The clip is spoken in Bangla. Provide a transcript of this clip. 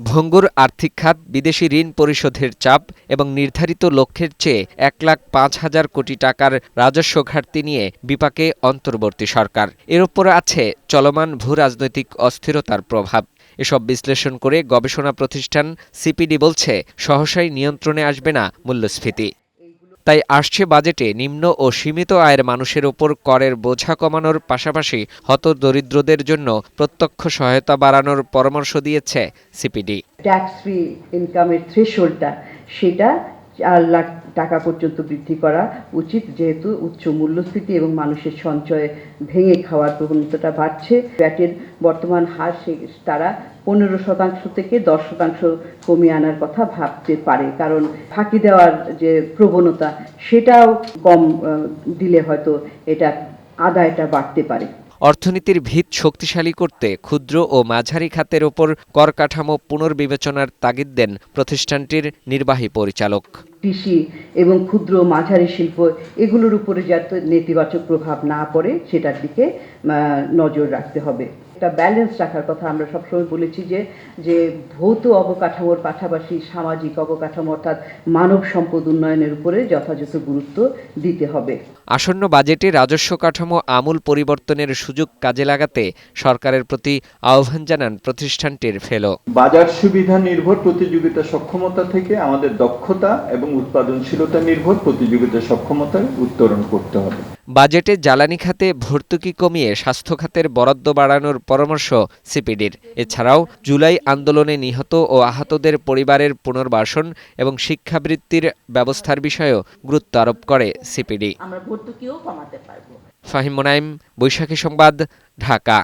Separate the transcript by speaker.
Speaker 1: ভঙ্গুর আর্থিক খাত, বিদেশি ঋণ পরিশোধের চাপ এবং নির্ধারিত লক্ষ্যের চেয়ে ১,৫,০০০ কোটি টাকার রাজস্ব ঘাটতি নিয়ে বিপাকে অন্তর্বর্তী সরকার। এর ওপর আছে চলমান ভূ-রাজনৈতিক অস্থিরতার প্রভাব। এসব বিশ্লেষণ করে গবেষণা প্রতিষ্ঠান সিপিডি বলছে, সহসাই নিয়ন্ত্রণে আসবে না মূল্যস্ফীতি। তাই আসছে বাজেটে নিম্ন ও সীমিত আয়ের মানুষের ওপর করের বোঝা কমানোর পাশাপাশি হতদরিদ্রদের জন্য প্রত্যক্ষ সহায়তা বাড়ানোর পরামর্শ দিয়েছে সিপিডি।
Speaker 2: ট্যাক্স ফ্রি ইনকামের থ্রেশহোল্ডটা সেটা ৪ লাখ টাকা পর্যন্ত বৃদ্ধি করা উচিত, যেহেতু উচ্চ মূল্যস্ফীতি এবং মানুষের সঞ্চয় ভেঙে খাওয়ার প্রবণতাটা বাড়ছে। ভ্যাটের বর্তমান হার তারা ১৫% থেকে ১০% কমিয়ে আনার কথা ভাবতে পারে, কারণ ফাঁকি দেওয়ার যে প্রবণতা সেটাও কম দিলে হয়তো এটা আদায়টা বাড়তে পারে।
Speaker 1: অর্থনীতির ভিত শক্তিশালী করতে ক্ষুদ্র ও মাঝারি খাতের ওপর কর কাঠামো পুনর্বিবেচনার তাগিদ দেন প্রতিষ্ঠানটির নির্বাহী পরিচালক।
Speaker 2: কৃষি এবং ক্ষুদ্র মাঝারি শিল্প এগুলোর উপরে যাতে নেতিবাচক প্রভাব না পড়ে সেটার দিকে নজর রাখতে হবে। একটা ব্যালেন্স রাখার কথা আমরা সবসময় বলেছি যে ভৌত অবকাঠামোর পাশাপাশি সামাজিক অবকাঠামো অর্থাৎ মানব সম্পদ উন্নয়নের উপরে যথাযথ গুরুত্ব দিতে হবে।
Speaker 1: আসন্ন বাজেটে রাজস্ব কাঠামো আমূল পরিবর্তনের সুযোগ কাজে লাগাতে সরকারের প্রতি আহ্বান জানান প্রতিষ্ঠানটির ফেলো।
Speaker 3: বাজার সুবিধা নির্ভর প্রতিযোগিতা সক্ষমতা থেকে আমাদের দক্ষতা এবং উৎপাদনশীলতা নির্ভর প্রতিযোগিতা সক্ষমতায় উত্তরণ করতে হবে।
Speaker 1: বাজেটে জ্বালানি খাতে ভর্তুকি কমিয়ে স্বাস্থ্য খাতের বরাদ্দ বাড়ানোর পরামর্শ সিপিডির। এছাড়াও জুলাই আন্দোলনে নিহত ও আহতদের পরিবারের পুনর্বাসন এবং শিক্ষাবৃত্তির ব্যবস্থার বিষয়েও গুরুত্ব আরোপ করে সিপিডি।
Speaker 2: আমরা ভর্তুকিও কমাতে পারবো।
Speaker 1: ফাহিম মোনায়েম, বৈশাখী সংবাদ, ঢাকা।